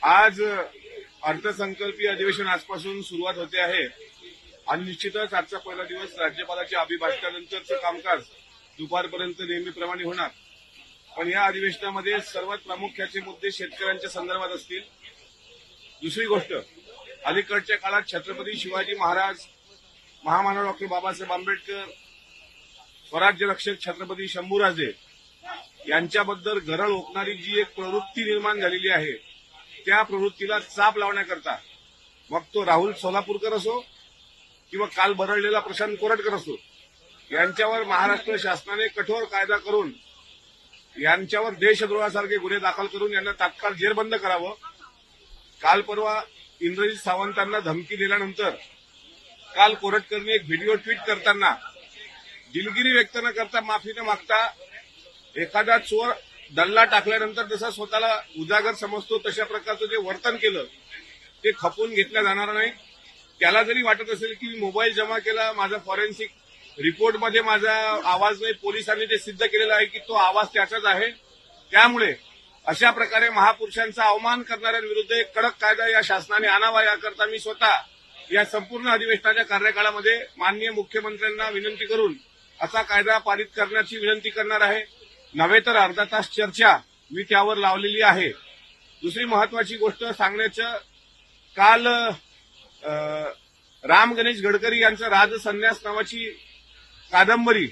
आज अर्थसंकल्पीय अधिवेशन आजपासून सुरुवात होते आहे आणि निश्चितच आजचा पहिला दिवस राज्यपालाच्या अभिभाषणानंतरचं कामकाज दुपारपर्यंत नेहमीप्रमाणे होणार. पण या अधिवेशनामध्ये सर्वात प्रामुख्याचे मुद्दे शेतकऱ्यांच्या संदर्भात असतील. दुसरी गोष्ट, अलीकडच्या काळात छत्रपती शिवाजी महाराज, महामानव डॉक्टर बाबासाहेब आंबेडकर, स्वराज्य रक्षक छत्रपती शंभूराजे यांच्याबद्दल गरळ ओकणारी जी एक प्रवृत्ती निर्माण झालेली आहे, त्या प्रवृत्तीला चाप लावण्याकरता मग तो राहुल सोलापूरकर असो किंवा काल बरळलेला प्रशांत कोरटकर असो, यांच्यावर महाराष्ट्र शासनाने कठोर कायदा करून यांच्यावर देशद्रोहासारखे गुन्हे दाखल करून यांना तात्काळ जेरबंद करावं. काल परवा इंद्रजित सावंतांना धमकी दिल्यानंतर काल कोरटकरने एक व्हिडिओ ट्विट करताना दिलगिरी व्यक्त न करता, माफी न मागता, एखादा चोर डल्ला टाकल्यानंतर जसा स्वतःला उजागर समजतो तशा प्रकारचं जे वर्तन केलं ते खपून घेतलं जाणार नाही. त्याला जरी वाटत असेल की मी मोबाईल जमा केला, माझा फॉरेन्सिक रिपोर्टमध्ये माझा आवाज नाही, पोलिसांनी ते सिद्ध केलेलं आहे की तो आवाज त्याचाच आहे. त्यामुळे अशा प्रकारे महापुरुषांचा अवमान करणाऱ्यांविरुद्ध एक कडक कायदा या शासनाने आणावा, याकरता मी स्वतः या संपूर्ण अधिवेशनाच्या कार्यकाळामध्ये माननीय मुख्यमंत्र्यांना विनंती करून असा कायदा पारित करण्याची विनंती करणार आहे. नव्हे तर अर्धा तास चर्चा मी त्यावर लावलेली आहे. दुसरी महत्वाची गोष्ट सांगण्याचं, काल राम गणेश गडकरी यांचं राजसन्यास नावाची कादंबरी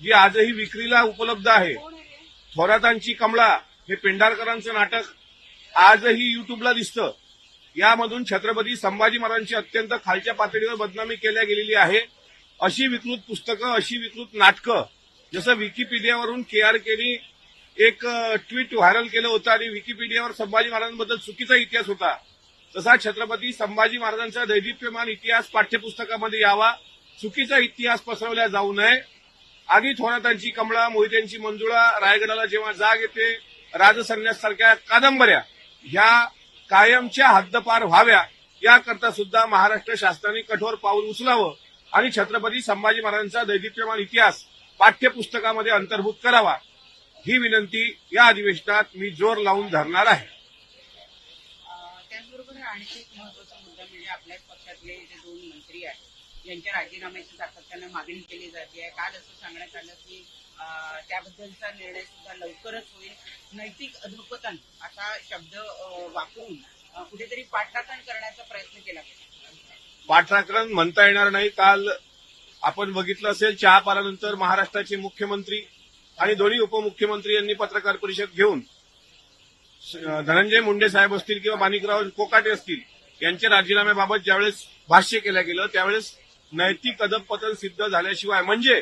जी आजही विक्रीला उपलब्ध आहे, थोरातांची कमळा हे पेंढारकरांचं नाटक आजही युट्यूबला दिसतं. यामधून छत्रपती संभाजी महाराजांची अत्यंत खालच्या पातळीवर बदनामी केल्या गेलेली आहे. अशी विकृत पुस्तकं, अशी विकृत नाटकं, जसं विकिपीडियावरून KRKनी एक ट्विट व्हायरल केलं होतं आणि विकिपीडियावर संभाजी महाराजांबद्दल चुकीचा इतिहास होता, तसा छत्रपती संभाजी महाराजांचा दैदिप्यमान इतिहास पाठ्यपुस्तकामध्ये यावा, चुकीचा इतिहास पसरवला जाऊ नये. आधी थोरातांची कमळा, मोहित्यांची मंजुळा, रायगडाला जेव्हा जाग येते, राजसन्यास सारख्या कादंबऱ्या ह्या कायमच्या हद्दपार व्हाव्या, याकरता सुद्धा महाराष्ट्र शासनाने कठोर पाऊल उचलावं आणि छत्रपती संभाजी महाराजांचा दैदिप्यमान इतिहास पाठ्यपुस्तकामध्ये अंतर्भूत करावा, ही विनंती या अधिवेशनात मी जोर लावून धरणार आहे. त्याचबरोबर आणखी एक महत्वाचा मुद्दा म्हणजे आपल्याच पक्षातले जे 2 मंत्री आहेत यांच्या राजीनाम्याची सातत्यानं मागणी केली जाते. काल असं सांगण्यात आलं की त्याबद्दलचा निर्णय सुद्धा लवकरच होईल. नैतिक अधोपतन असा शब्द वापरून कुठेतरी पाठराखण करण्याचा प्रयत्न केला पाहिजे. पाठराखण म्हणता येणार नाही. काल आपण बघितलं असेल, चहापानानंतर महाराष्ट्राचे मुख्यमंत्री आणि दोन्ही उपमुख्यमंत्री यांनी पत्रकार परिषद घेऊन धनंजय मुंडे साहेब असतील किंवा माणिकराव कोकाटे असतील यांच्या राजीनाम्याबाबत ज्यावेळेस भाष्य केलं गेलं, त्यावेळेस नैतिक अधपतन सिद्ध झाल्याशिवाय, म्हणजे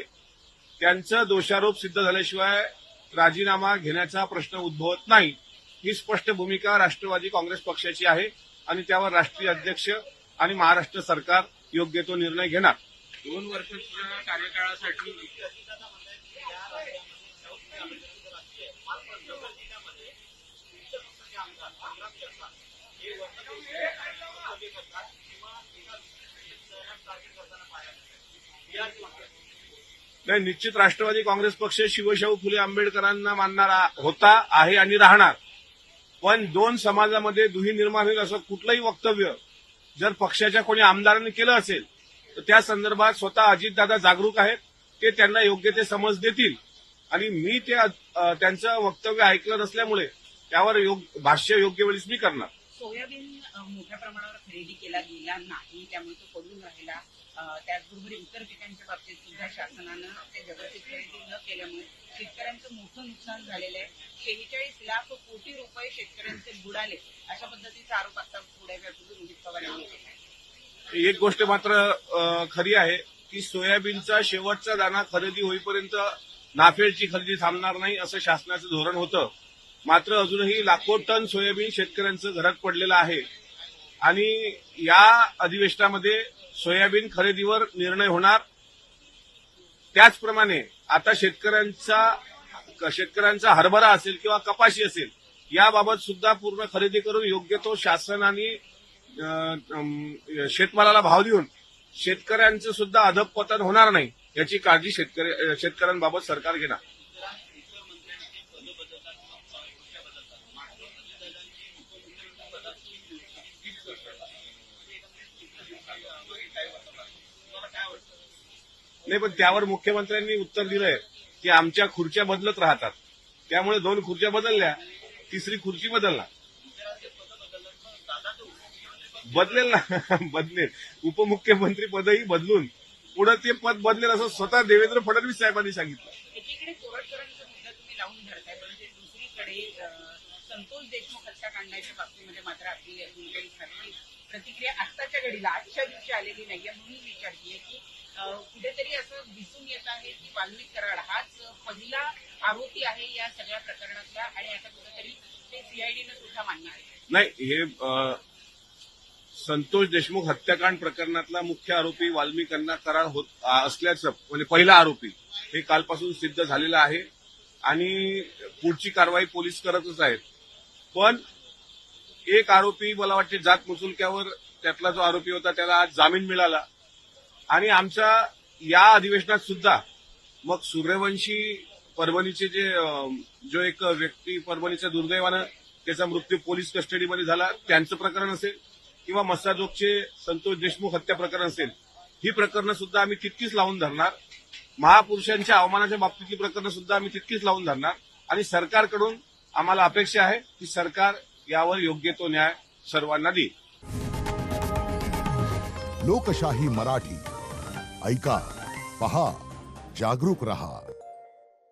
त्यांचं दोषारोप सिद्ध झाल्याशिवाय राजीनामा घेण्याचा प्रश्न उद्भवत नाही, ही स्पष्ट भूमिका राष्ट्रवादी काँग्रेस पक्षाची आहे आणि त्यावर राष्ट्रीय अध्यक्ष आणि महाराष्ट्र सरकार योग्य तो निर्णय घेणार. 2 वर्षाच्या कार्यकाळासाठी नाही, निश्चित राष्ट्रवादी काँग्रेस पक्ष शिवशाहू फुले आंबेडकरांना मानणारा होता, आहे आणि राहणार. पण 2 समाजामध्ये दुही निर्माण होईल असं कुठलंही वक्तव्य जर पक्षाच्या कोणी आमदारांनी केलं असेल तर त्या संदर्भात स्वतः अजितदादा जागरूक आहेत. ते त्यांना योग्य ते समज देतील आणि मी त्यांचं वक्तव्य ऐकलं नसल्यामुळे त्यावर भाष्य योग्य वेळीच मी करणार. सोयाबीन मोठ्या प्रमाणावर खरेदी केला गेला नाही, त्यामुळे तो पडून राहिला. त्याचबरोबर इतर पिकांच्या बाबतीत सुद्धा शासनानं ते व्यवस्थित खरेदी न केल्यामुळे शेतकऱ्यांचं मोठं नुकसान झालेलं आहे. 46 लाख कोटी रुपये शेतकऱ्यांचे बुडाले, अशा पद्धतीचा आरोप आता थोड्या वेळापूर्वी रोहित पवार यांनी केला. एक गोष्ट मात्र खरी आहे की सोयाबीनचा शेवटचा दाणा खरेदी होईपर्यंत नाफेडची खरेदी थांबणार नाही, असं शासनाचं धोरण होतं. मात्र अजूनही लाखो टन सोयाबीन शेतकऱ्यांचं घरात पडलेलं आहे आणि या अधिवेशनामध्ये सोयाबीन खरेदीवर निर्णय होणार. त्याचप्रमाणे आता शेतकऱ्यांचा हरभरा असेल किंवा कपाशी असेल, याबाबत सुद्धा पूर्ण खरेदी करून योग्य तो शासन आणि शेतमालाला भाव देऊन शेतकऱ्यांचं सुद्धा अधपतन होणार नाही याची काळजी शेतकऱ्यांबाबत सरकार घेणार. नाही, पण त्यावर मुख्यमंत्र्यांनी उत्तर दिलंय की आमच्या खुर्च्या बदलत राहतात. त्यामुळे 2 खुर्च्या बदलल्या, 3री खुर्ची बदलणार. बदलेल ना बदलेल. उपमुख्यमंत्री पदही बदलून पुढे ते पद बदलेल असं स्वतः देवेंद्र फडणवीस साहेबांनी सांगितलं. एकीकडे कोरटकरांचा मुद्दा तुम्ही लावून धरताय, म्हणजे दुसरीकडे संतोष देशमुख हत्याकांडाच्या बाबतीमध्ये मात्र आपली सारखी प्रतिक्रिया आत्ताच्या घडीला आजच्या दिवशी आलेली नाहीये. म्हणून विचारतीये की कुठेतरी असं दिसून येत आहे की वाल्मिक कराड हाच पहिला आरोपी आहे या सगळ्या प्रकरणातला, आणि आता कुठेतरी ते सीआयडीनं सुद्धा मान्य आहे. नाही, हे संतोष देशमुख हत्याकांड प्रकरणातला मुख्य आरोपी वाल्मिक अण्णा कराड असल्याचं, म्हणजे पहिला आरोपी हे कालपासून सिद्ध झालेलं आहे आणि पुढची कारवाई पोलीस करतच आहेत. पण एक आरोपी मला वाटते जात मुचुलक्यावर, त्यातला जो आरोपी होता त्याला आज जामीन मिळाला. आणि आमच्या या अधिवेशनात सुद्धा मग सूर्यवंशी परभणीचे जो एक व्यक्ती परभणीच्या दुर्दैवानं त्याचा मृत्यू पोलीस कस्टडीमध्ये झाला त्यांचं प्रकरण असेल, किंवा मस्साजोगचे संतोष देशमुख हत्या प्रकरण असेल, ही प्रकरणं सुद्धा आम्ही तितकीच लावून धरणार. महापुरुषांच्या अवमानाच्या बाबतीतली प्रकरणं सुद्धा आम्ही तितकीच लावून धरणार. आणि सरकारकडून आम्हाला अपेक्षा आहे की सरकार यावर योग्य तो न्याय सर्वांना देईल. लोकशाही मराठी ऐका, पहा, जागरूक रहा.